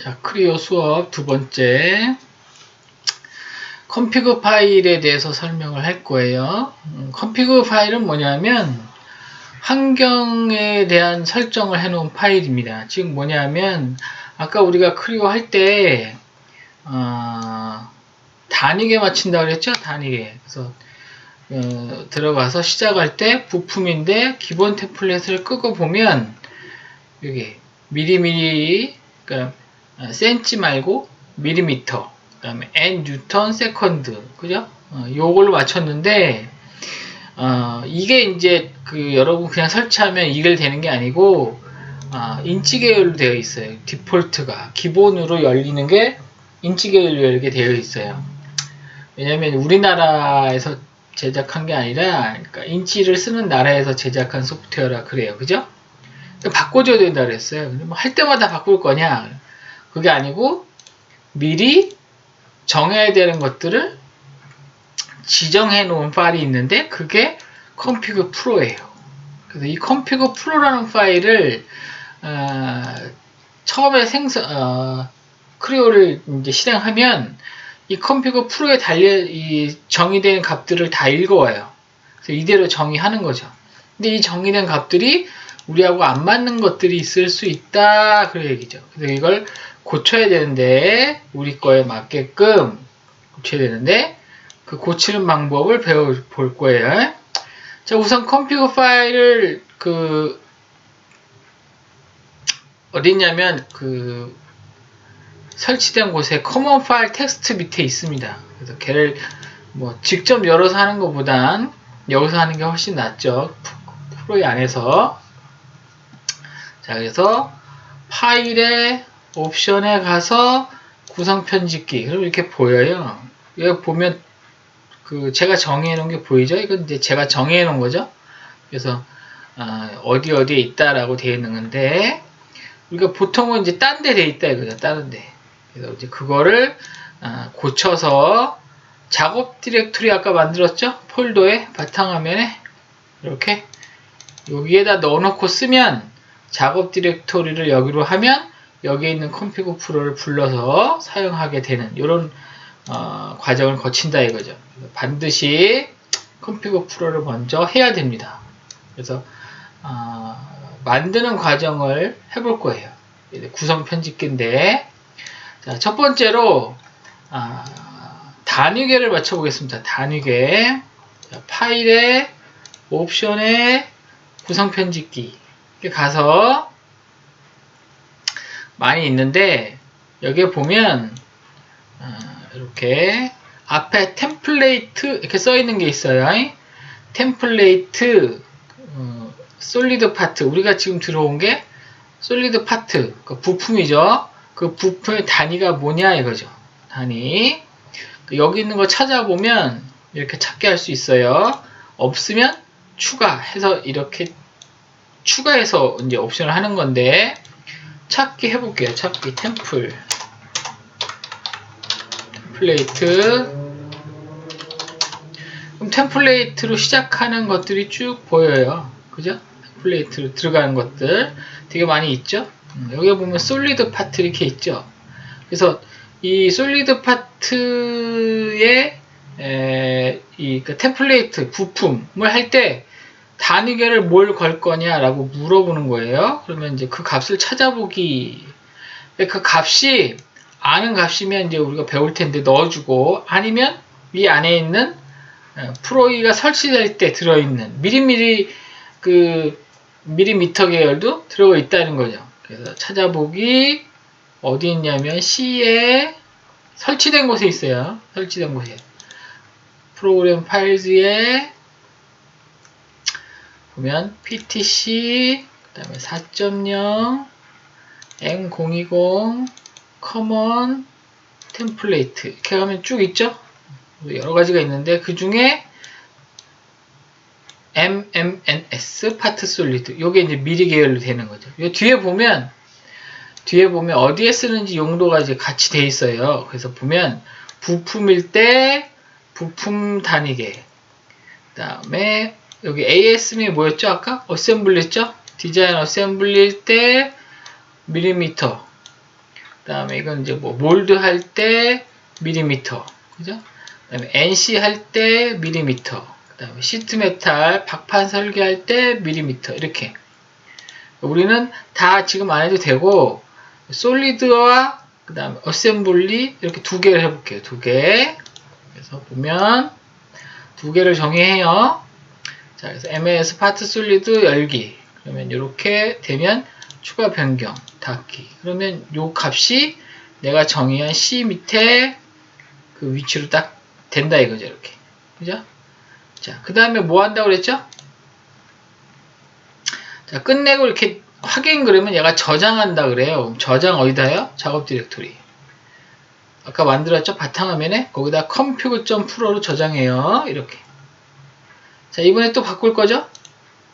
자, 크리오 수업 두 번째 컴피그 파일에 대해서 설명을 할 거예요. 컴피그 파일은 뭐냐면 환경에 대한 설정을 해 놓은 파일입니다. 지금 뭐냐면 아까 우리가 크리오 할 때 단위계 맞춘다 그랬죠? 단위계. 그래서 들어가서 시작할 때 부품인데 기본 템플릿을 끄고 보면 여기 미리미리, 그러니까 센치 말고 밀리미터, 그 다음에 N 뉴턴 세컨드, 그죠? 요걸로 맞췄는데 이게 이제 여러분 그냥 설치하면 이걸 되는 게 아니고 인치 계열로 되어 있어요. 디폴트가 기본으로 열리는 게 인치 계열로 열게 되어 있어요. 왜냐면 우리나라에서 제작한 게 아니라, 그러니까 인치를 쓰는 나라에서 제작한 소프트웨어라 그래요. 그죠? 바꿔줘야 된다 그랬어요. 뭐 할 때마다 바꿀 거냐? 그게 아니고 미리 정해야 되는 것들을 지정해 놓은 파일이 있는데 그게 컴피그 프로예요. 그래서 이 컴피그 프로라는 파일을 처음에 크리오를 이제 실행하면 이 컴피그 프로에 이 정의된 값들을 다 읽어와요. 그래서 이대로 정의하는 거죠. 근데 이 정의된 값들이 우리하고 안 맞는 것들이 있을 수 있다, 그런 얘기죠. 그래서 이걸 고쳐야 되는데, 우리 거에 맞게끔 고쳐야 되는데, 그 고치는 방법을 배워볼 거예요. 자, 우선 컴피그 파일을 어디 있냐면 설치된 곳에 커먼 파일 텍스트 밑에 있습니다. 그래서 걔를 뭐 직접 열어서 하는 것보단 여기서 하는 게 훨씬 낫죠. 프로의 안에서. 자, 그래서 파일의 옵션에 가서 구성 편집기. 그럼 이렇게 보여요. 여기 보면 제가 정해 놓은 게 보이죠? 이건 이제 제가 정해 놓은 거죠. 그래서 어디에 있다라고 되어 있는 건데, 우리가 보통은 이제 딴 데 돼 있다 이거죠. 다른 데. 그래서 이제 그거를 고쳐서 작업 디렉토리 아까 만들었죠? 폴더에 바탕화면에 이렇게 여기에다 넣어놓고 쓰면 작업 디렉토리를 여기로 하면 여기에 있는 컴피그 프로를 불러서 사용하게 되는 이런 과정을 거친다 이거죠. 반드시 컴피그 프로를 먼저 해야 됩니다. 그래서 만드는 과정을 해볼 거예요. 구성 편집기인데, 자, 첫 번째로 단위계를 맞춰보겠습니다. 단위계. 자, 파일에 옵션에 구성 편집기 이렇게 가서 많이 있는데, 여기에 보면 이렇게 앞에 템플레이트 이렇게 써 있는 게 있어요. 템플레이트 솔리드 파트, 우리가 지금 들어온 게 솔리드 파트, 그 부품이죠. 그 부품의 단위가 뭐냐 이거죠. 단위. 여기 있는 거 찾아보면 이렇게 찾게 할 수 있어요. 없으면 추가해서 이렇게 추가해서 이제 옵션을 하는 건데, 찾기 해볼게요. 찾기 템플레이트. 그럼 템플레이트로 시작하는 것들이 쭉 보여요. 그죠? 템플레이트로 들어가는 것들 되게 많이 있죠? 여기 보면 솔리드 파트 이렇게 있죠? 그래서 이 솔리드 파트에 템플레이트 부품을 할 때 단위계를 뭘 걸 거냐라고 물어보는 거예요. 그러면 이제 그 값을 찾아보기, 그 값이 아는 값이면 이제 우리가 배울 텐데 넣어주고, 아니면 이 안에 있는 프로이가 설치될 때 들어있는 밀리미터 계열도 들어가 있다는 거죠. 그래서 찾아보기 어디 있냐면 C에 설치된 곳에 있어요. 설치된 곳에 프로그램 파일즈에 보면 PTC, 그 다음에 4.0, M020, 커먼, 템플레이트 이렇게 하면 쭉 있죠. 여러 가지가 있는데 그 중에 MMNS 파트 솔리드, 요게 이제 미리 계열로 되는 거죠. 요 뒤에 보면 어디에 쓰는지 용도가 이제 같이 돼 있어요. 그래서 보면 부품일 때 부품 단위계, 그 다음에 여기 ASM이 뭐였죠? 아까 어셈블리였죠? 디자인 어셈블리일 때 밀리미터, 그 다음에 이건 이제 뭐 몰드 할 때 밀리미터, 그죠? 그다음에 NC 할 때 밀리미터, 그다음에 시트 메탈 박판 설계할 때 밀리미터 이렇게. 우리는 다 지금 안 해도 되고 솔리드와 그다음에 어셈블리 이렇게 두 개를 해볼게요. 두 개. 그래서 보면 두 개를 정의해요. 자, 그래서 MS 파트 솔리드 열기. 그러면 이렇게 되면 추가 변경 닫기. 그러면 요 값이 내가 정의한 C 밑에 그 위치로 딱 된다 이거죠. 이렇게. 그죠? 자, 그 다음에 뭐 한다고 그랬죠? 자, 끝내고 이렇게 확인 그러면 얘가 저장한다 그래요. 저장 어디다 해요? 작업 디렉토리. 아까 만들었죠? 바탕화면에 거기다 config.pro로 저장해요. 이렇게. 자, 이번에 또 바꿀 거죠?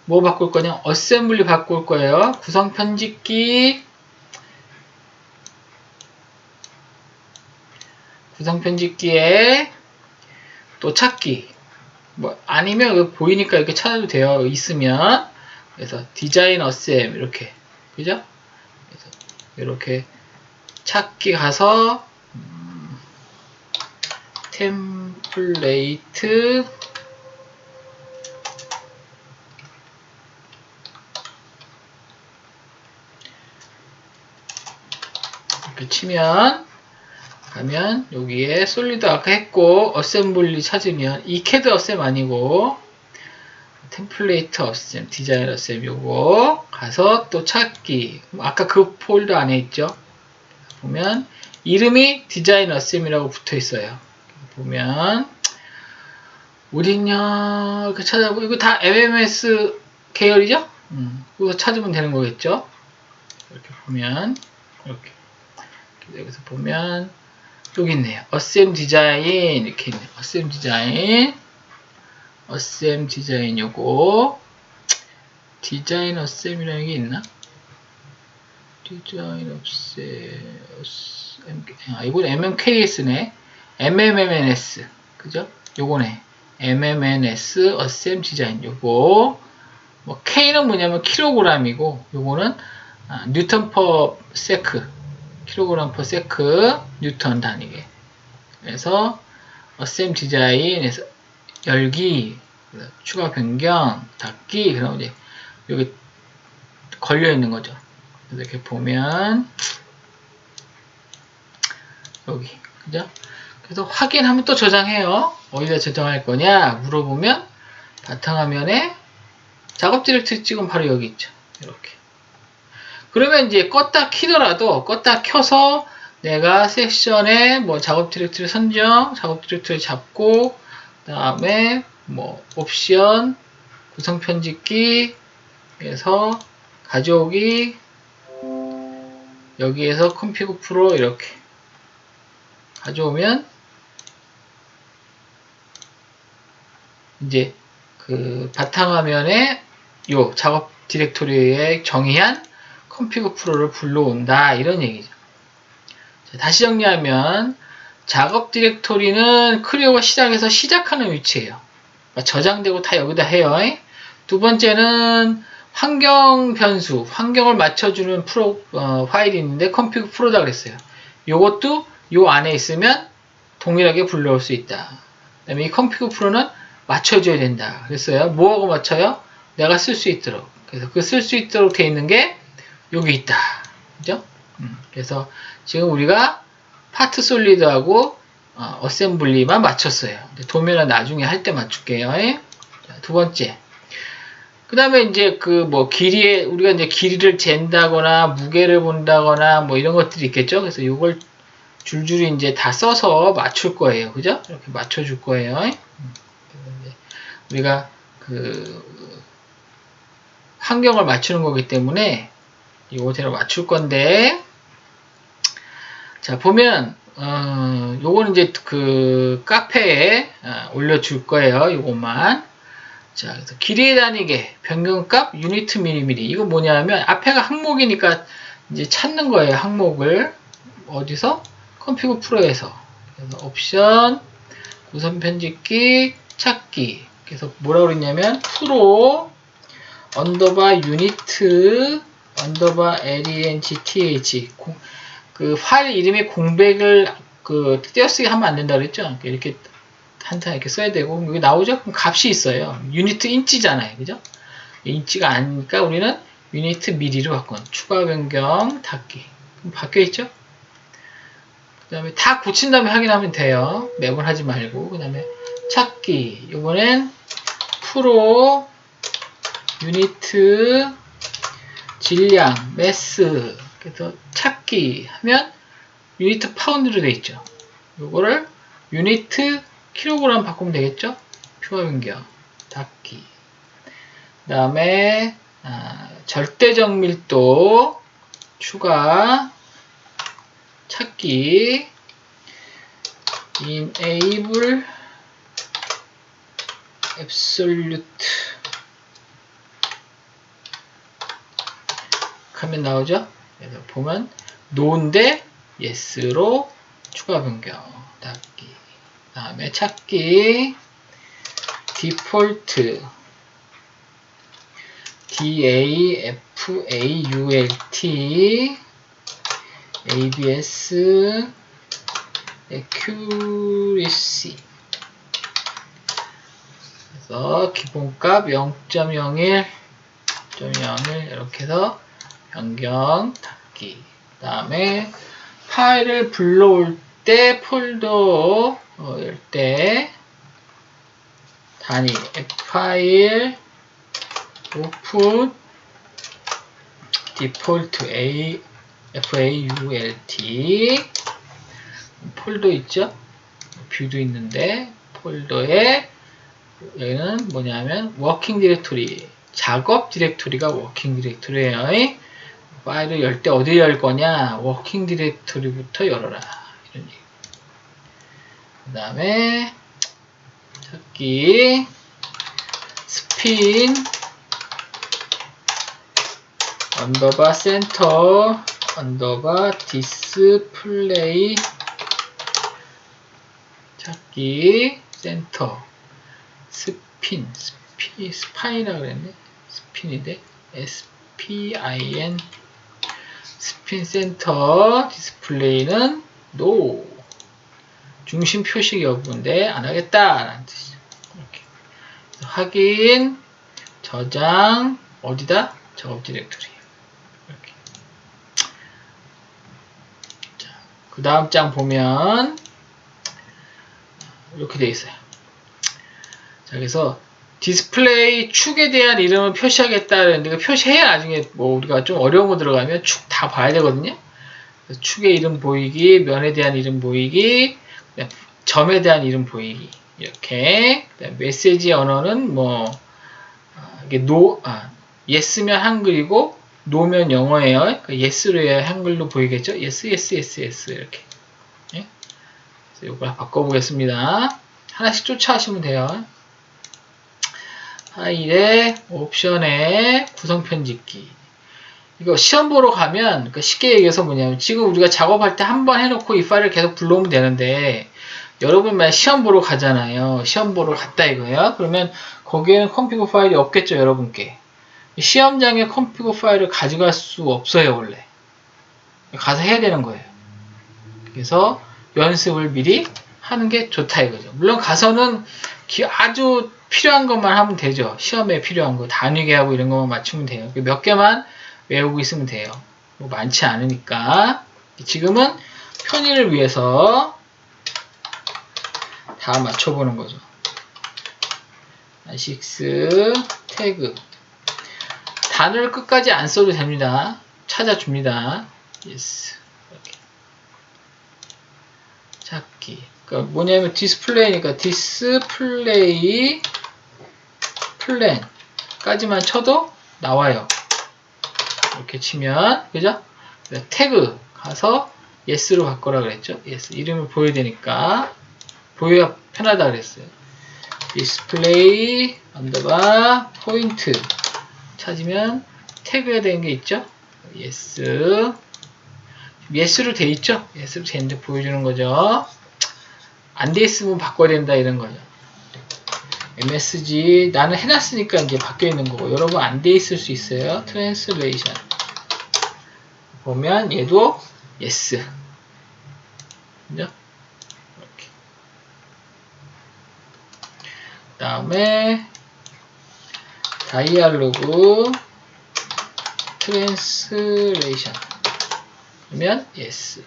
뭐 바꿀 거냐? 어셈블리 바꿀 거예요. 구성 편집기. 구성 편집기에 또 찾기. 뭐 아니면 보이니까 이렇게 찾아도 돼요. 있으면. 그래서 디자인 어셈 이렇게. 그죠? 그래서 이렇게 찾기 가서 템플레이트 이렇게 치면 가면 여기에 솔리드 아까 했고 어셈블리 찾으면 이 캐드 어셈 아니고 템플레이트 어셈 디자인 어셈 요거 가서 또 찾기 아까 그 폴더 안에 있죠. 보면 이름이 디자인 어셈이라고 붙어 있어요. 보면 어딨냐 이렇게 찾아보고 이거 다 MMS 계열이죠? 그거 찾으면 되는 거겠죠? 이렇게 보면 이렇게 여기서 보면 여기 있네요. 어셈 디자인 이렇게 있네요. 어셈 디자인 요거 디자인 어셈이라는 게 있나? 디자인 어셈 이건 MMKS네. MMMNS 그죠? 요거네. MMNS 어셈 디자인 요거 뭐 K는 뭐냐면 킬로그램이고 요거는 뉴턴 퍼 세크 킬로그램 퍼 세크 뉴턴 단위게. 그래서 어셈 디자인에서 열기 추가 변경 닫기 그럼 이제 여기 걸려 있는 거죠. 그래서 이렇게 보면 여기 그죠? 그래서 확인하면 또 저장해요. 어디다 저장할 거냐 물어보면 바탕화면에 작업 디렉토리 찍으면 바로 여기 있죠. 이렇게. 그러면 이제 껐다 키더라도 껐다 켜서 내가 섹션에 뭐 작업 디렉토리 선정, 작업 디렉토리 잡고 그다음에 뭐 옵션, 구성 편집기 에서 가져오기 여기에서 config pro 이렇게 가져오면 이제 그 바탕화면에 요 작업 디렉토리에 정의한 config pro를 불러온다 이런 얘기죠. 자, 다시 정리하면 작업 디렉토리는 크리오가 시작해서 시작하는 위치예요. 저장되고 다 여기다 해요. 두 번째는 환경 변수, 환경을 맞춰주는 파일이 있는데 config pro다 그랬어요. 요것도 요 안에 있으면 동일하게 불러올 수 있다. 그 다음에 이 config pro는 맞춰줘야 된다. 그랬어요. 뭐하고 맞춰요? 내가 쓸 수 있도록. 그래서 그 쓸 수 있도록 되어 있는 게 여기 있다. 그죠? 그래서 지금 우리가 파트 솔리드하고 어셈블리만 맞췄어요. 도면은 나중에 할 때 맞출게요. 자, 두 번째. 그 다음에 이제 그 뭐 길이에 우리가 이제 길이를 잰다거나 무게를 본다거나 뭐 이런 것들이 있겠죠. 그래서 이걸 줄줄이 이제 다 써서 맞출 거예요. 그죠? 이렇게 맞춰줄 거예요. 그래서 이제 우리가 그 환경을 맞추는 거기 때문에 이거대로 맞출 건데 자 보면 요거는 이제 그 카페에 올려줄 거예요. 요것만. 자, 그래서 길이의 단위계 변경값 유니트 미리미리. 이거 뭐냐면 앞에가 항목이니까 이제 찾는 거예요. 항목을 어디서? config pro에서. 그래서 옵션, 구성 편집기, 찾기. 그래서 뭐라고 그랬냐면 프로 언더바 유니트 언더바 length 그 파일 이름에 공백을 띄어쓰기 하면 안 된다 그랬죠? 이렇게 한타 이렇게 써야 되고, 여기 나오죠? 그럼 값이 있어요. 유니트 인치잖아요. 그죠? 인치가 아니니까 우리는 유니트 미리로 바꾼 추가 변경 닫기. 그럼 바뀌어 있죠? 그 다음에 다 고친 다음에 확인하면 돼요. 매번 하지 말고. 그 다음에 찾기. 이번엔 프로 유니트 질량 매스 그래서 찾기 하면 유니트 파운드로 되어 있죠. 요거를 유니트 킬로그램 바꾸면 되겠죠? 추가 변경 닫기. 그 다음에 절대적 밀도 추가 찾기 enable absolute 하면 나오죠? 그래서 보면 no인데 yes로 추가 변경 닫기. 그 다음에 찾기 default DAFAULT ABS accuracy 그래서 기본값 0.01 이렇게 해서 변경 닫기. 그 다음에 파일을 불러올 때 폴더 열 때 단위 파일 오픈 디폴트 FAULT 폴더 있죠? 뷰도 있는데 폴더에 여기는 뭐냐면 워킹 디렉토리 작업 디렉토리가 워킹 디렉토리예요. 파일을 열 때 어디 열 거냐? 워킹 디렉토리부터 열어라. 이런 얘기. 그 다음에 찾기 스핀 언더바 센터 언더바 디스플레이 찾기 센터 스파인이라고 그랬네. 스핀인데 SPIN 스핀 센터 디스플레이는 NO 중심 표시 여부인데 안 하겠다 라는 뜻이죠. 이렇게 확인 저장 어디다? 작업 디렉토리 이렇게. 자, 그 다음 장 보면 이렇게 되어 있어요. 자, 그래서 디스플레이 축에 대한 이름을 표시하겠다 그랬는데 표시해야 나중에 뭐 우리가 좀 어려운 거 들어가면 축 다 봐야 되거든요. 축의 이름 보이기, 면에 대한 이름 보이기, 점에 대한 이름 보이기 이렇게. 메시지 언어는 뭐 이게 yes면 한글이고 no면 영어예요. 그러니까 yes로 해야 한글로 보이겠죠. yes 이렇게. 예? 그래서 이걸 바꿔보겠습니다. 하나씩 쫓아하시면 돼요. 파일에 옵션에 구성 편집기. 이거 시험 보러 가면 그러니까 쉽게 얘기해서 뭐냐면 지금 우리가 작업할 때 한 번 해놓고 이 파일을 계속 불러오면 되는데 여러분 만약 시험 보러 가잖아요. 시험 보러 갔다 이거예요. 그러면 거기에는 컴피그 파일이 없겠죠, 여러분께. 시험장에 컴피그 파일을 가져갈 수 없어요, 원래. 가서 해야 되는 거예요. 그래서 연습을 미리 하는 게 좋다 이거죠. 물론 가서는 아주 필요한 것만 하면 되죠. 시험에 필요한 거, 단위계하고 이런 것만 맞추면 돼요. 몇 개만 외우고 있으면 돼요. 뭐 많지 않으니까. 지금은 편의를 위해서 다 맞춰보는 거죠. ASICS 태그 단어를 끝까지 안 써도 됩니다. 찾아줍니다. yes. 이렇게. 찾기. 그러니까 뭐냐면 디스플레이니까 디스플레이 플랜까지만 쳐도 나와요. 이렇게 치면 그죠? 태그 가서 yes로 바꿔라 그랬죠? yes. 이름을 보여야 되니까 보여야 편하다 그랬어요. 디스플레이 언더바 포인트 찾으면 태그해야 되는 게 있죠? yes. yes로 돼 있죠? yes로 돼 있는데 보여주는 거죠. 안 돼 있으면 바꿔야 된다 이런 거죠. MSG 나는 해놨으니까 이제 바뀌어 있는 거고 여러분 안 돼 있을 수 있어요. 트랜슬레이션 보면 얘도 yes. 그죠? 이렇게. 그 다음에 다이알로그 트랜스레이션 그러면 yes.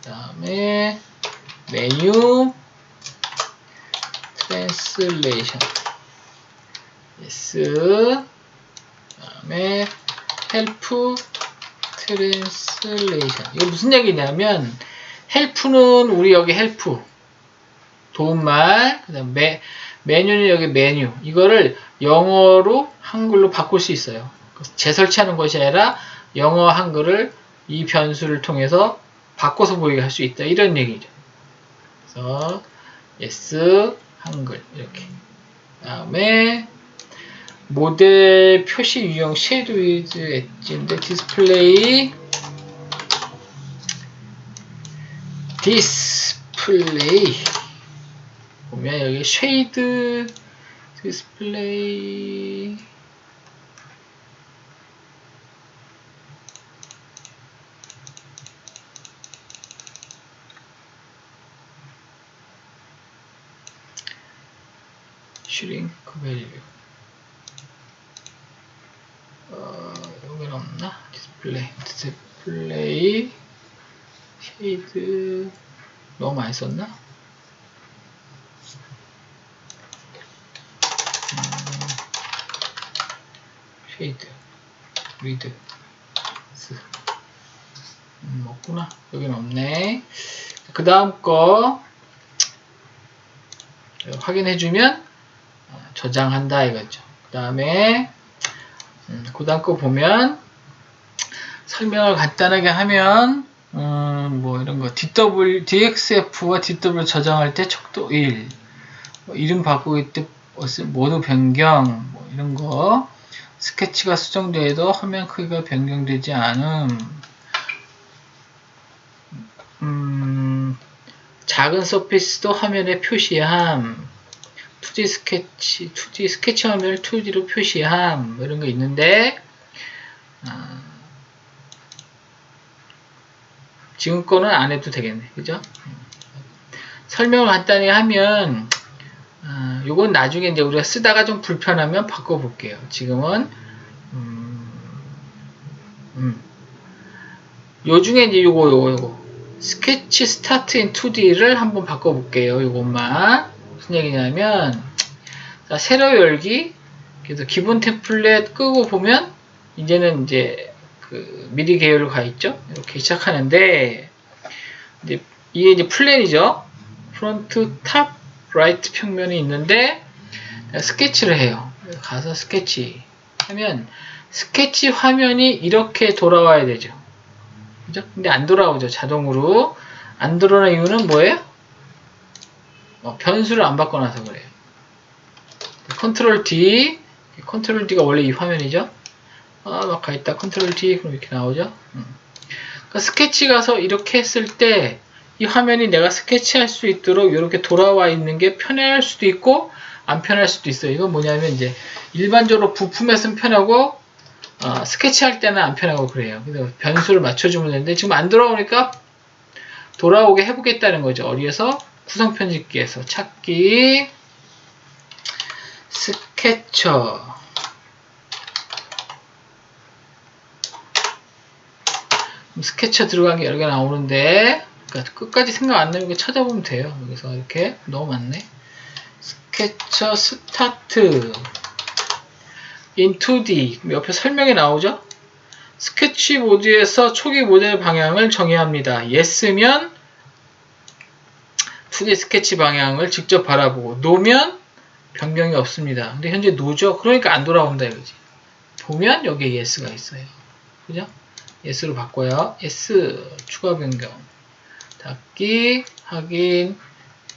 그 다음에 메뉴 트랜스레이션 yes. 그 다음에 헬프 트랜스레이션. 이거 무슨 얘기냐면 헬프는 우리 여기 헬프 도움말, 그다음 메뉴는 여기 메뉴. 이거를 영어로 한글로 바꿀 수 있어요. 재설치하는 것이 아니라 영어 한글을 이 변수를 통해서 바꿔서 보이게 할 수 있다. 이런 얘기죠. 그래서 yes 한글 이렇게. 그다음에 모델 표시 유형 쉐이드 위즈 엣지인데 디스플레이 보면 여기 쉐이드 디스플레이 슈링크 밸류 여기는 없나? 디스플레이 쉐이드 너무 많이 썼나? 쉐이드 위드 없구나. 여기는 없네. 그 다음 거 확인해주면 저장한다 이거죠. 그 다음에 그 다음 거 보면 설명을 간단하게 하면 뭐 이런 거 DXF와 DW 저장할 때 척도 1 뭐 이름 바꾸기 때 모두 변경 뭐 이런 거 스케치가 수정돼도 화면 크기가 변경되지 않음 작은 서피스도 화면에 표시함 2D 스케치 화면을 2D로 표시함 뭐 이런 거 있는데 지금 거는 안 해도 되겠네. 그죠? 설명을 간단히 하면 요건 나중에 이제 우리가 쓰다가 좀 불편하면 바꿔볼게요. 지금은 요 중에 이제 요거 스케치 스타트 인 2D를 한번 바꿔볼게요. 요것만 무슨 얘기냐면 자, 세로 열기 그래서 기본 템플릿 끄고 보면 이제는 이제 그 미리 계열로 가 있죠. 이렇게 시작하는데 이게 이제 플랜이죠. 프론트 탑 라이트 평면이 있는데 스케치를 해요. 가서 스케치 하면 스케치 화면이 이렇게 돌아와야 되죠. 그죠? 근데 안 돌아오죠. 자동으로. 안 돌아오는 이유는 뭐예요? 변수를 안 바꿔놔서 그래요. 컨트롤 D, 컨트롤 D가 원래 이 화면이죠. 막 가있다. 컨트롤 D, 그럼 이렇게 나오죠. 그러니까 스케치 가서 이렇게 했을 때 이 화면이 내가 스케치할 수 있도록 이렇게 돌아와 있는 게 편할 수도 있고 안 편할 수도 있어요. 이건 뭐냐면 이제 일반적으로 부품에서는 편하고 스케치할 때는 안 편하고 그래요. 그래서 변수를 맞춰주면 되는데 지금 안 돌아오니까 돌아오게 해보겠다는 거죠. 어디에서? 구성 편집기에서 찾기 스케쳐 스케쳐 들어간 게 여러 개 나오는데 그러니까 끝까지 생각 안 나면 찾아보면 돼요. 여기서 이렇게 너무 많네. 스케쳐 스타트 in 2D 옆에 설명이 나오죠. 스케치 모드에서 초기 모델 방향을 정의합니다. Yes면 2D 스케치 방향을 직접 바라보고 No면 변경이 없습니다. 근데 현재 No죠. 그러니까 안 돌아온다 이거지. 보면 여기에 Yes가 있어요. 그죠? Yes로 바꿔요. Yes 추가 변경 닫기 확인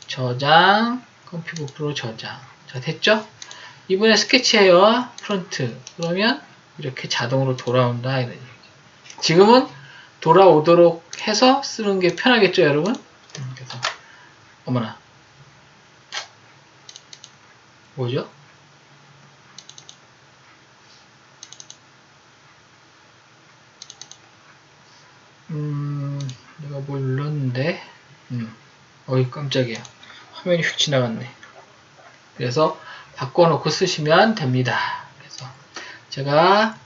저장 컴퓨터 프로 저장 자 됐죠? 이번에 스케치해요. 프론트 그러면 이렇게 자동으로 돌아온다 이런 얘기죠. 지금은 돌아오도록 해서 쓰는 게 편하겠죠 여러분? 그래서 어머나 뭐죠? 내가 뭘 눌렀는데, 어이, 깜짝이야. 화면이 휙 지나갔네. 그래서 바꿔놓고 쓰시면 됩니다. 그래서 제가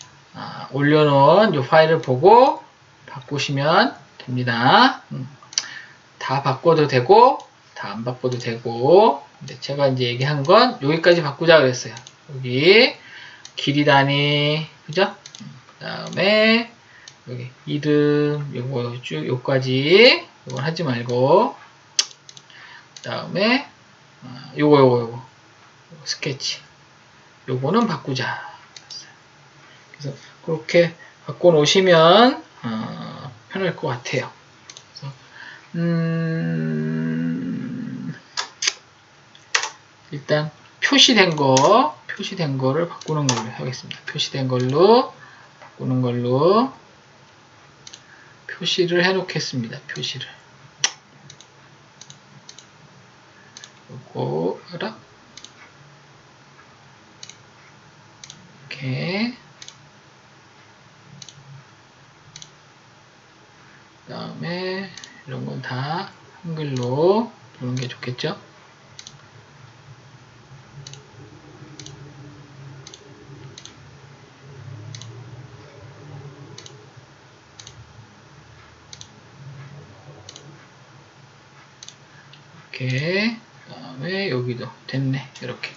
올려놓은 이 파일을 보고 바꾸시면 됩니다. 다 바꿔도 되고, 다 안 바꿔도 되고, 근데 제가 이제 얘기한 건 여기까지 바꾸자 그랬어요. 여기 길이 단위, 그죠? 그 다음에 여기 이름, 요거 쭉 요까지, 요건 하지 말고, 그 다음에 요거 스케치, 요거는 바꾸자. 그래서 그렇게 바꿔 놓으시면 편할 것 같아요. 그래서 일단 표시된 거를 바꾸는 걸로 하겠습니다. 표시된 걸로 바꾸는 걸로 표시를 해 놓겠습니다. 표시를 요거라 이렇게, 그 다음에 이런 건 다 한글로 보는 게 좋겠죠? 이렇게, 그 다음에 여기도 됐네. 이렇게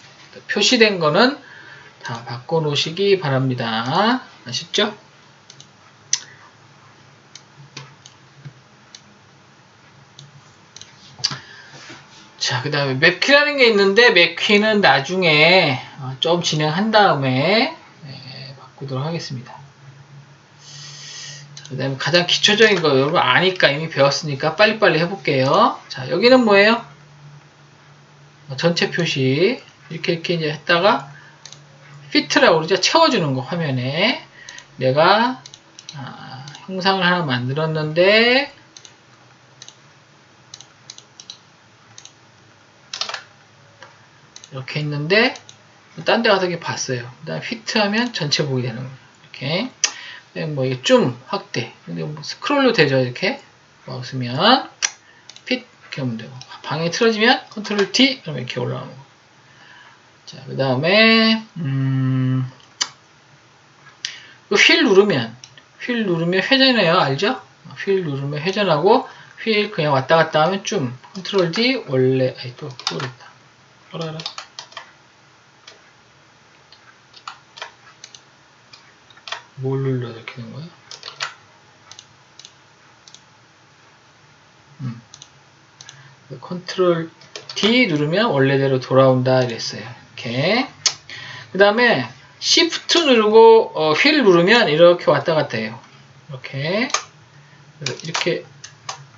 표시된 거는 다 바꿔 놓으시기 바랍니다. 아셨죠? 자, 그 다음에 맵키라는 게 있는데, 맵키는 나중에 좀 진행한 다음에 바꾸도록 하겠습니다. 그 다음에 가장 기초적인 거 여러분 아니까 이미 배웠으니까 빨리빨리 해볼게요. 자, 여기는 뭐예요? 전체 표시 이렇게 이제 했다가 피트라고 그러죠. 채워주는 거 화면에. 내가 형상을 하나 만들었는데 이렇게 있는데 딴 데 가서 이렇게 봤어요. 그 다음에 피트하면 전체 보게 되는 거예요. 이렇게. 뭐 이게 좀 확대. 근데 뭐 스크롤로 되죠. 이렇게 마우스면 핏 이렇게 하면 되고, 방향이 틀어지면 컨트롤 T 그러면 이렇게 올라오는 거. 자, 그 다음에 휠 누르면 회전해요. 알죠? 휠 누르면 회전하고, 휠 그냥 왔다 갔다 하면 좀 컨트롤 D 원래 또 그랬다. 뭐라 뭘 눌러야 이렇게 되는 거야? 컨트롤 D 누르면 원래대로 돌아온다 이랬어요. 이렇게. 그 다음에 Shift 누르고 휠 누르면 이렇게 왔다 갔다 해요. 이렇게. 이렇게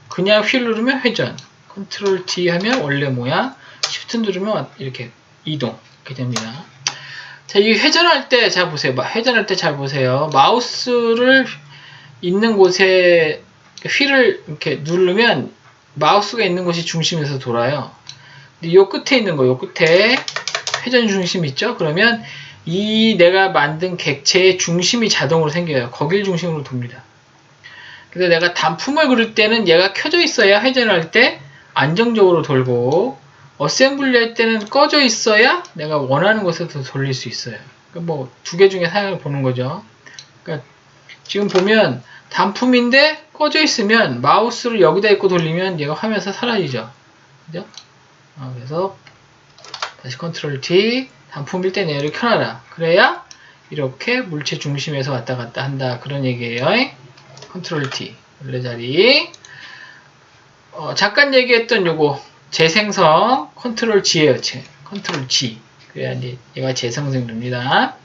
그냥 휠 누르면 회전. 컨트롤 D 하면 원래 모양. Shift 누르면 이렇게 이동. 이렇게 됩니다. 자, 이 회전할 때 잘 보세요. 회전할 때 잘 보세요. 마우스를 있는 곳에 휠을 이렇게 누르면 마우스가 있는 곳이 중심에서 돌아요. 근데 요 끝에 있는 거, 요 끝에 회전 중심 있죠? 그러면 이 내가 만든 객체의 중심이 자동으로 생겨요. 거길 중심으로 돕니다. 그래서 내가 단품을 그릴 때는 얘가 켜져 있어야 회전할 때 안정적으로 돌고, 어셈블리 할 때는 꺼져 있어야 내가 원하는 곳에서 돌릴 수 있어요. 그러니까 뭐 두 개 중에 사용을 보는 거죠. 그러니까 지금 보면 단품인데 꺼져 있으면 마우스를 여기다 입고 돌리면 얘가 화면에서 사라지죠. 그죠? 그래서 다시 컨트롤 T, 단품일 때 얘를 켜놔라. 그래야 이렇게 물체 중심에서 왔다 갔다 한다. 그런 얘기예요. 컨트롤 T, 원래 자리. 잠깐 얘기했던 요거 재생성 컨트롤 G예요. 컨트롤 G. 그래야 이제 얘가 재생성됩니다.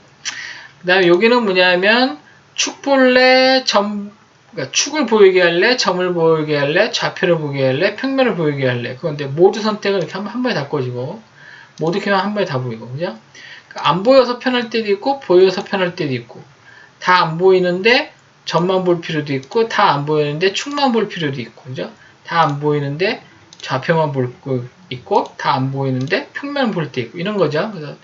그 다음에 여기는 뭐냐면 축볼래, 그러니까 축을 보이게 할래, 점을 보이게 할래, 좌표를 보이게 할래, 평면을 보이게 할래. 그건데 모두 선택을 이렇게 한 번에 다 꺼지고, 모두 켜면 한 번에 다 보이고, 그죠? 그러니까 안 보여서 편할 때도 있고, 보여서 편할 때도 있고, 다 안 보이는데 점만 볼 필요도 있고, 다 안 보이는데 축만 볼 필요도 있고, 그죠? 다 안 보이는데 좌표만 볼 거 있고, 다 안 보이는데 평면 볼 때 있고, 이런 거죠. 그래서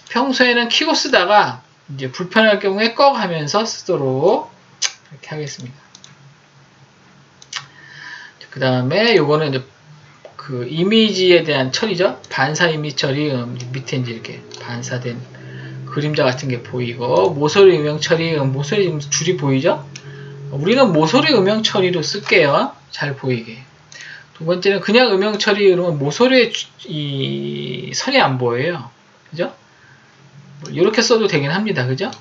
평소에는 키고 쓰다가 이제 불편할 경우에 꺼 하면서 쓰도록 이렇게 하겠습니다. 그 다음에 요거는 이제 그 이미지에 대한 처리죠. 반사 이미지 처리, 밑에 이제 이렇게 반사된 그림자 같은 게 보이고, 모서리 음영 처리, 모서리 지금 줄이 보이죠? 우리는 모서리 음영 처리로 쓸게요. 잘 보이게. 두 번째는 그냥 음영 처리, 그러면 모서리에 이 선이 안 보여요. 그죠? 이렇게 써도 되긴 합니다. 그죠?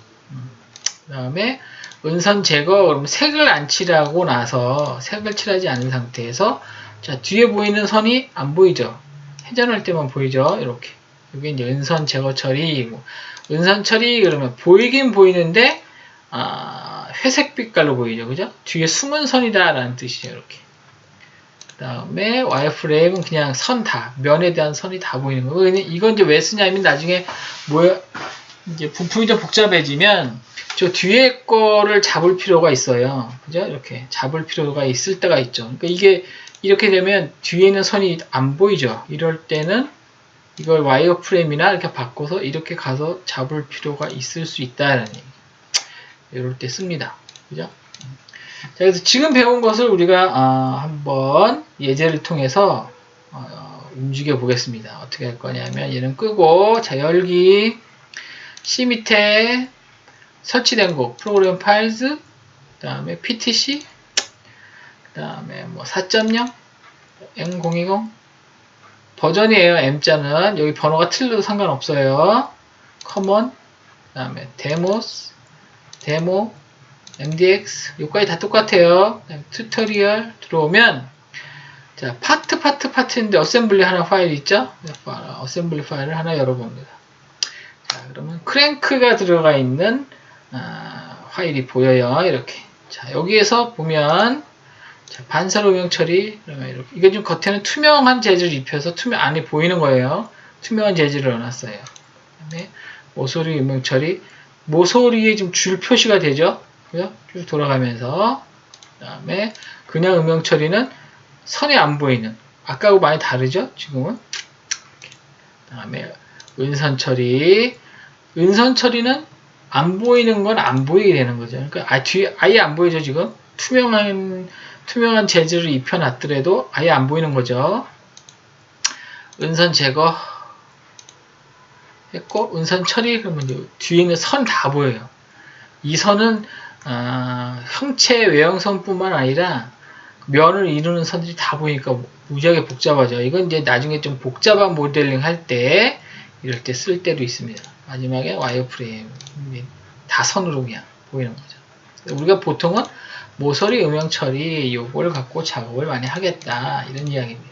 그 다음에 은선 제거, 그러면 색을 안 칠하고 나서, 색을 칠하지 않은 상태에서, 자, 뒤에 보이는 선이 안 보이죠? 회전할 때만 보이죠? 이렇게. 이게 이제 은선 제거 처리이고, 은선 처리, 그러면 보이긴 보이는데, 회색 빛깔로 보이죠? 그죠? 뒤에 숨은 선이다 라는 뜻이죠. 이렇게. 그 다음에 와이어프레임은 그냥 선 다, 면에 대한 선이 다 보이는 거고, 이건 이제 왜 쓰냐면 나중에 이제 부품이 좀 복잡해지면 저 뒤에 거를 잡을 필요가 있어요. 그죠? 이렇게 잡을 필요가 있을 때가 있죠. 그러니까 이게 이렇게 되면 뒤에 있는 선이 안 보이죠. 이럴 때는 이걸 와이어프레임이나 이렇게 바꿔서 이렇게 가서 잡을 필요가 있을 수 있다라는 얘기. 이럴 때 씁니다. 그죠? 자, 그래서 지금 배운 것을 우리가 한번 예제를 통해서 움직여 보겠습니다. 어떻게 할 거냐면 얘는 끄고, 자, 열기, C 밑에 설치된 곳, 프로그램 파일즈, 그 다음에 PTC, 그 다음에 뭐 4.0, M020, 버전이에요. M자는 여기 번호가 틀려도 상관없어요. 커먼, 그 다음에 데모스, 데모, MDX, 여기까지 다 똑같아요. 튜토리얼 들어오면, 자, 파트인데 어셈블리 하나 파일 있죠? 어셈블리 파일을 하나 열어봅니다. 자, 그러면 크랭크가 들어가 있는 파일이 보여요. 이렇게. 자, 여기에서 보면, 자, 반사 음영 처리, 그러면 이렇게. 이게 좀 겉에는 투명한 재질을 입혀서 안에 보이는 거예요. 투명한 재질을 넣어놨어요. 그다음에 모서리 음영 처리, 모서리에 지금 줄 표시가 되죠. 그죠? 쭉 돌아가면서. 그 다음에 그냥 음영 처리는 선이 안 보이는. 아까하고 많이 다르죠? 지금은. 그 다음에 은선 처리. 은선 처리는 안 보이는 건 안 보이게 되는 거죠. 그러니까 뒤에 아예 안 보이죠, 지금? 투명한 재질을 입혀놨더라도 아예 안 보이는 거죠. 은선 제거 했고, 은선 처리, 그러면 이제 뒤에 있는 선 다 보여요. 이 선은 형체 외형선뿐만 아니라 면을 이루는 선들이 다 보이니까 무지하게 복잡하죠. 이건 이제 나중에 좀 복잡한 모델링 할 때 이럴 때 쓸 때도 있습니다. 마지막에 와이어프레임 다 선으로 그냥 보이는 거죠. 우리가 보통은 모서리 음영 처리 요걸 갖고 작업을 많이 하겠다 이런 이야기입니다.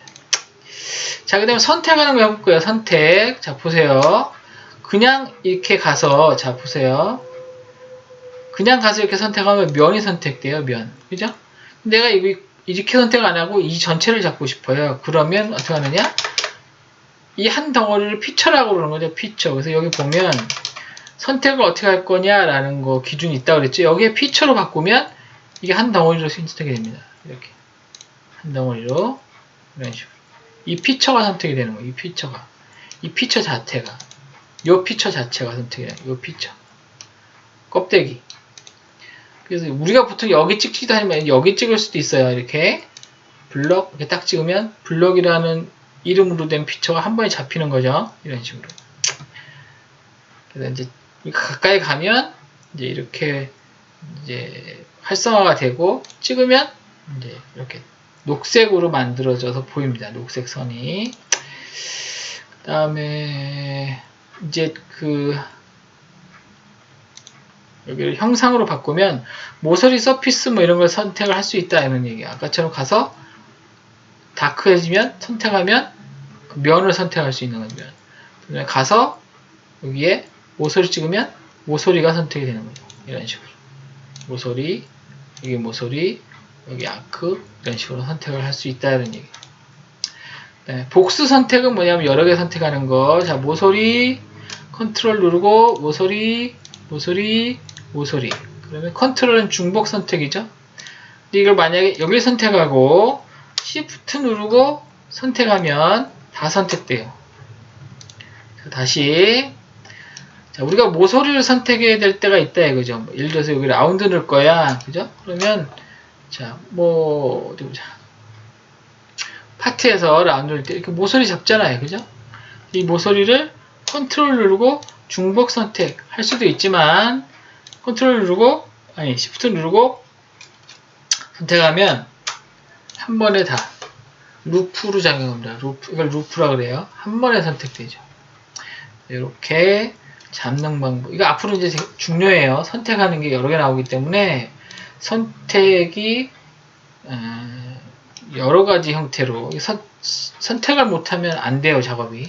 자, 그 다음에 선택하는 거 해볼게요. 선택. 자, 보세요. 그냥 이렇게 가서, 자, 보세요. 그냥 가서 이렇게 선택하면 면이 선택돼요, 면. 그죠? 내가 이렇게 선택 안 하고 이 전체를 잡고 싶어요. 그러면 어떻게 하느냐? 이 한 덩어리를 피처라고 그러는 거죠, 피처. 그래서 여기 보면 선택을 어떻게 할 거냐라는 거 기준이 있다고 그랬죠. 여기에 피처로 바꾸면 이게 한 덩어리로 선택이 됩니다. 이렇게. 한 덩어리로. 이런 식으로. 이 피처가 선택이 되는 거예요, 이 피처가. 이 피처 자체가. 요 피처 자체가 선택이 돼요, 요 피처. 껍데기. 그래서 우리가 보통 여기 찍지도 아니면 여기 찍을 수도 있어요. 이렇게 블럭 이렇게 딱 찍으면 블럭이라는 이름으로 된 피처가 한 번에 잡히는 거죠. 이런 식으로. 그래서 이제 가까이 가면 이제 이렇게 이제 활성화가 되고 찍으면 이제 이렇게 녹색으로 만들어져서 보입니다. 녹색 선이. 그다음에 이제 여기를 형상으로 바꾸면 모서리 서피스 뭐 이런 걸 선택을 할 수 있다 이런 얘기야. 아까처럼 가서 다크해지면 선택하면 그 면을 선택할 수 있는 거죠. 면. 가서 여기에 모서리 찍으면 모서리가 선택이 되는 거죠. 이런 식으로 모서리, 여기 모서리, 여기 아크 이런 식으로 선택을 할 수 있다 이런 얘기. 네, 복수 선택은 뭐냐면 여러 개 선택하는 거. 자, 모서리 컨트롤 누르고 모서리 그러면 컨트롤은 중복 선택이죠. 근데 이걸 만약에 여기 선택하고 Shift 누르고 선택하면 다 선택돼요. 자, 다시 자, 우리가 모서리를 선택해야 될 때가 있다 이거죠. 예를 들어서 여기 라운드 넣을 거야, 그죠? 그러면 자, 뭐 어디 보자. 파트에서 라운드를 때 이렇게 모서리 잡잖아요. 그죠? 이 모서리를 컨트롤 누르고 중복 선택할 수도 있지만 컨트롤 누르고 시프트 누르고 선택하면 한 번에 다 루프로 작용합니다. 이걸 루프라 그래요. 한 번에 선택되죠. 이렇게 잡는 방법. 이거 앞으로 이제 중요해요. 선택하는 게 여러 개 나오기 때문에 선택이 여러 가지 형태로 선택을 못하면 안 돼요, 작업이.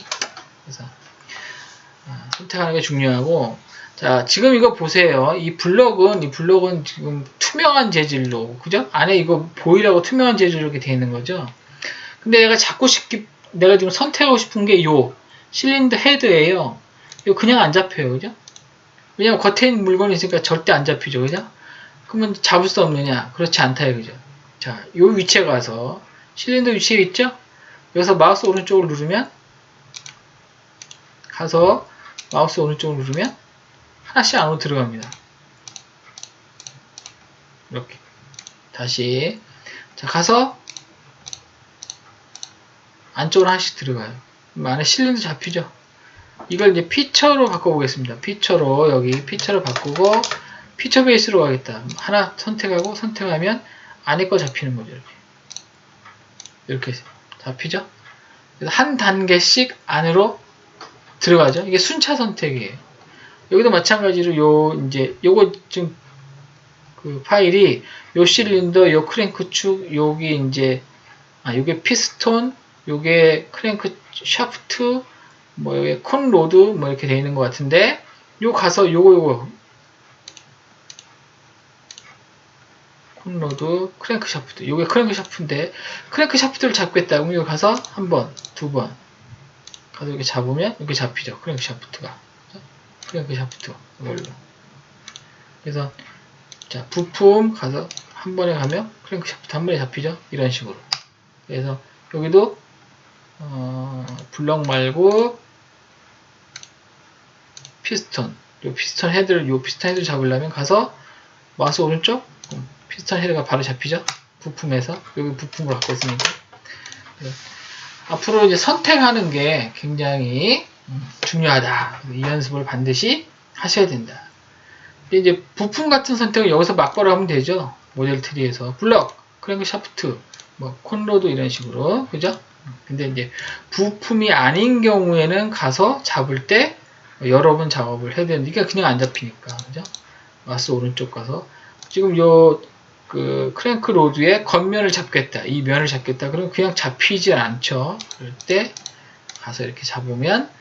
그래서 선택하는 게 중요하고, 자, 지금 이거 보세요. 이 블럭은 지금 투명한 재질로, 그죠? 안에 이거 보이라고 투명한 재질로 이렇게 되어 있는 거죠. 근데 내가 지금 선택하고 싶은 게 요 실린더 헤드예요. 이거 그냥 안 잡혀요, 그죠? 왜냐면 겉에 있는 물건이 있으니까 절대 안 잡히죠, 그죠? 그러면 잡을 수 없느냐? 그렇지 않다요, 그죠? 자, 요 위치에 가서 실린더 위치에 있죠? 여기서 마우스 오른쪽을 누르면 마우스 오른쪽을 누르면 하나씩 안으로 들어갑니다. 이렇게 다시 자 가서 안쪽으로 하나씩 들어가요. 그럼 안에 실린더 잡히죠? 이걸 이제 피처로 바꿔보겠습니다. 피처로 바꾸고 피처 베이스로 가겠다. 하나 선택하면 안에 거 잡히는 거죠. 이렇게 잡히죠? 그래서 한 단계씩 안으로 들어가죠. 이게 순차 선택이에요. 여기도 마찬가지로 요거 지금 그 파일이 요 실린더, 요 크랭크 축, 여기 이제 요게 피스톤, 요게 크랭크 샤프트, 뭐 여기 콘 로드 뭐 이렇게 되어 있는 것 같은데 요 가서 요거 콘 로드, 크랭크 샤프트, 요게 크랭크 샤프트인데 크랭크 샤프트를 잡겠다. 그럼 여기 가서 한 번, 두 번 가서 이렇게 잡으면 이렇게 잡히죠. 크랭크 샤프트가. 크랭크 샤프트 이걸로. 그래서 자 부품 가서 한 번에 가면 크랭크 샤프트 한 번에 잡히죠. 이런 식으로. 그래서 여기도 블럭 말고 피스톤, 요 피스톤 헤드를 잡으려면 가서 마우스 오른쪽 피스톤 헤드가 바로 잡히죠. 부품에서 여기 부품을 갖고 있으니까. 앞으로 이제 선택하는 게 굉장히 중요하다. 이 연습을 반드시 하셔야 된다. 이제 부품 같은 선택을 여기서 막바로 하면 되죠. 모델 트리에서 블럭, 크랭크 샤프트, 뭐 콘로드 이런 식으로, 그죠? 근데 이제 부품이 아닌 경우에는 가서 잡을 때 여러 번 작업을 해야 되는데 이게 그냥 안 잡히니까, 그죠? 마우스 오른쪽 가서 지금 그 크랭크 로드의 겉면을 잡겠다, 이 면을 잡겠다. 그러면 그냥 잡히지 않죠. 그럴 때 가서 이렇게 잡으면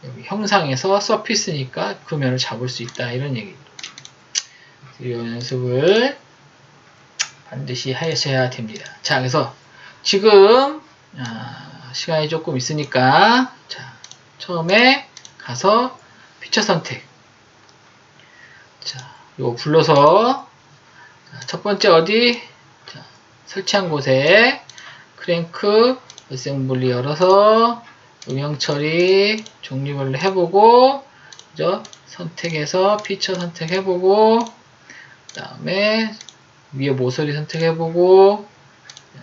여기 형상에서 서피스니까 그 면을 잡을 수 있다, 이런 얘기입니다. 이 연습을 반드시 하셔야 됩니다. 자, 그래서 지금 시간이 조금 있으니까 자, 처음에 가서 피처 선택. 자, 이거 불러서 첫 번째 어디? 자, 설치한 곳에 크랭크 어셈블리 열어서 음영 처리 종류별로 해보고, 그죠? 선택해서 피처 선택해보고, 그 다음에 위에 모서리 선택해보고,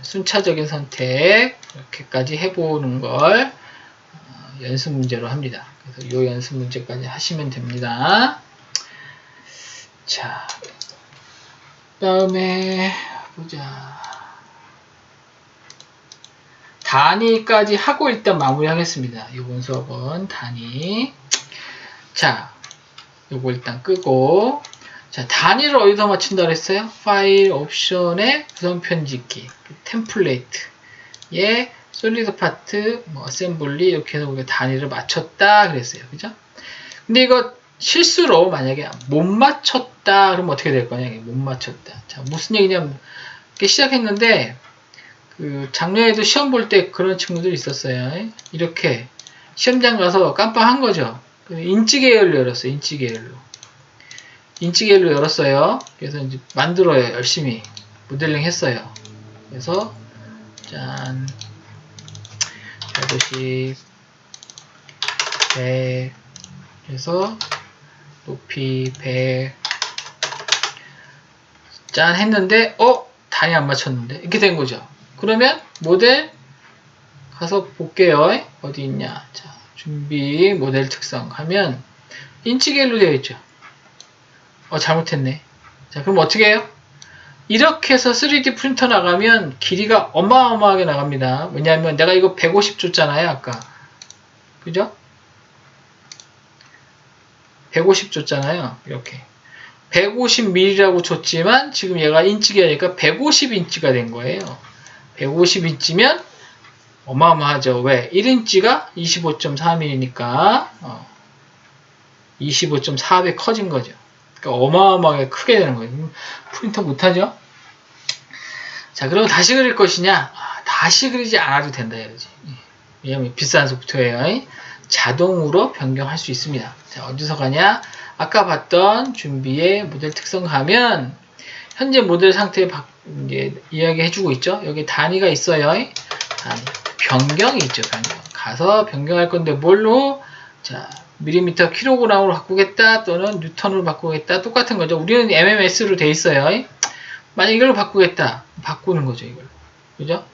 순차적인 선택 이렇게까지 해보는 걸 연습 문제로 합니다. 그래서 이 연습 문제까지 하시면 됩니다. 자, 다음에 보자. 단위까지 하고 일단 마무리하겠습니다. 이번 수업은 단위. 자, 요거 일단 끄고. 자, 단위를 어디서 맞춘다 그랬어요? 파일 옵션의 구성 편집기, 템플레이트에 솔리드 파트, 뭐 어셈블리 이렇게 해서 우리가 단위를 맞췄다 그랬어요. 그죠? 근데 이거 실수로 만약에 못 맞췄다 그러면 어떻게 될 거냐? 못 맞췄다. 자, 무슨 얘기냐면 이렇게 시작했는데 그 작년에도 시험 볼 때 그런 친구들이 있었어요. 이렇게 시험장 가서 깜빡한 거죠. 인치 계열로 열었어요. 인치 계열로 열었어요. 그래서 이제 만들어요. 열심히 모델링 했어요. 그래서 짠 150 100 해서 높이 100 짠 했는데 단위 안 맞췄는데 이렇게 된 거죠. 그러면 모델 가서 볼게요. 어디 있냐. 자, 준비, 모델 특성 하면 인치계열로 되어 있죠. 잘못했네. 자, 그럼 어떻게 해요? 이렇게 해서 3D 프린터 나가면 길이가 어마어마하게 나갑니다. 왜냐하면 내가 이거 150 줬잖아요. 아까. 그죠? 150 줬잖아요. 이렇게. 150mm라고 줬지만 지금 얘가 인치계열이니까 150인치가 된 거예요. 150인치면 어마어마하죠. 왜? 1인치가 25.4mm니까 25.4배 커진 거죠. 그러니까 어마어마하게 크게 되는 거예요. 프린터 못하죠? 자, 그럼 다시 그릴 것이냐? 다시 그리지 않아도 된다 이거지. 왜냐면 비싼 소프트웨어에 자동으로 변경할 수 있습니다. 자, 어디서 가냐? 아까 봤던 준비의 모델 특성 가면 현재 모델 상태 이제 이야기해주고 있죠. 여기 단위가 있어요. 단위. 변경이 있죠. 변경. 가서 변경할 건데 뭘로? 자, 밀리미터 킬로그램으로 바꾸겠다 또는 뉴턴으로 바꾸겠다. 똑같은 거죠. 우리는 MMS로 돼 있어요. 만약 이걸로 바꾸겠다. 바꾸는 거죠. 이걸로. 그죠?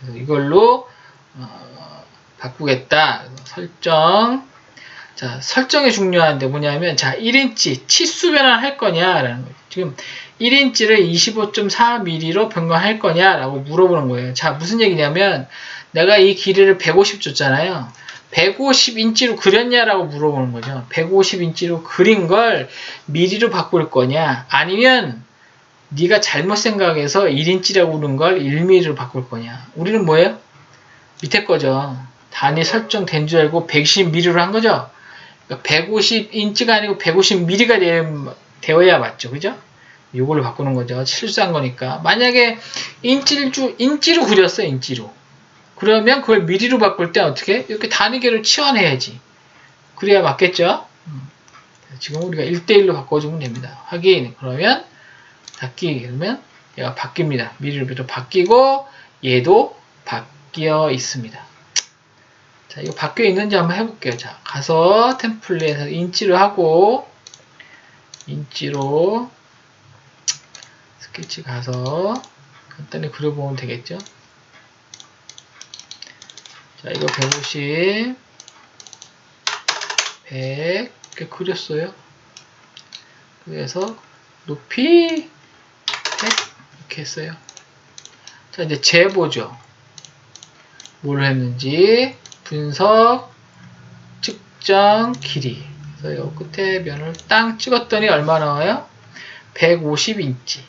그래서 이걸로 바꾸겠다. 설정. 자, 설정이 중요한데 뭐냐면, 자, 1인치 치수 변환할 거냐라는 거예요. 지금 1인치를 25.4mm로 변경할 거냐라고 물어보는 거예요. 자, 무슨 얘기냐면, 내가 이 길이를 150 줬잖아요. 150인치로 그렸냐라고 물어보는 거죠. 150인치로 그린 걸 mm로 바꿀 거냐, 아니면 네가 잘못 생각해서 1인치라고 그린 걸 1mm로 바꿀 거냐. 우리는 뭐예요? 밑에 거죠. 단위 설정된 줄 알고 120mm로 한 거죠. 150인치가 아니고 150mm가 되어야 맞죠. 그죠? 이걸로 바꾸는 거죠. 실수한 거니까. 만약에 인치로 그렸어, 인치로. 그러면 그걸 mm로 바꿀 때 어떻게? 이렇게 단위계로 치환해야지. 그래야 맞겠죠? 지금 우리가 1대1로 바꿔주면 됩니다. 확인. 그러면, 닫기. 그러면 얘가 바뀝니다. mm로 바뀌고, 얘도 바뀌어 있습니다. 자, 이거 바뀌어 있는지 한번 해볼게요. 자, 가서 템플릿에서 인치로 하고, 인치로 스케치 가서 간단히 그려보면 되겠죠. 자, 이거 150, 100 이렇게 그렸어요. 그래서 높이 100 이렇게 했어요. 자, 이제 재보죠. 뭘 했는지 분석, 측정, 길이. 그래서 요 끝에 면을 땅 찍었더니 얼마 나와요? 150인치.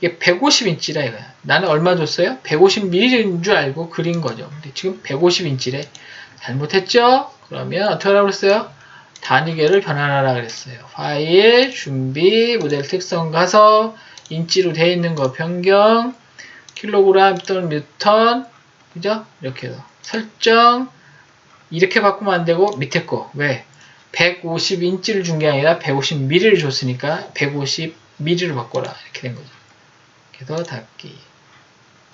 이게 150인치라 이거야. 나는 얼마 줬어요? 150mm인 줄 알고 그린 거죠. 근데 지금 150인치래. 잘못했죠? 그러면 어떻게 하라고 그랬어요? 단위계를 변환하라 그랬어요. 파일, 준비, 모델 특성 가서 인치로 되어 있는 거 변경, 킬로그램 또는 뉴턴, 그죠? 이렇게 해서 설정, 이렇게 바꾸면 안 되고 밑에 거. 왜? 150인치를 준 게 아니라 150mm를 줬으니까 150mm로 바꿔라. 이렇게 된 거죠. 그래서 닫기,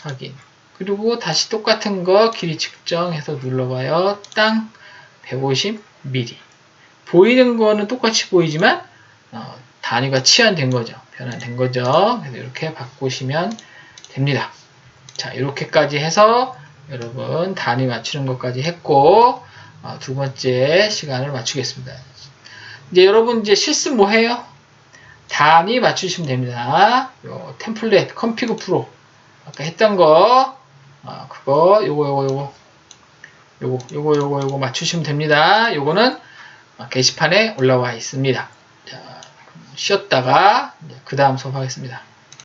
확인. 그리고 다시 똑같은 거 길이 측정해서 눌러봐요. 땅 150mm. 보이는 거는 똑같이 보이지만 단위가 치환된 거죠. 변환된 거죠. 그래서 이렇게 바꾸시면 됩니다. 자, 이렇게까지 해서 여러분 단위 맞추는 것까지 했고 두 번째 시간을 맞추겠습니다. 이제 여러분 이제 실습 뭐 해요? 단위 맞추시면 됩니다. 요 템플릿 컴피그 프로 아까 했던 거 그거 요거 맞추시면 됩니다. 요거는 게시판에 올라와 있습니다. 자, 쉬었다가 그 다음 수업하겠습니다.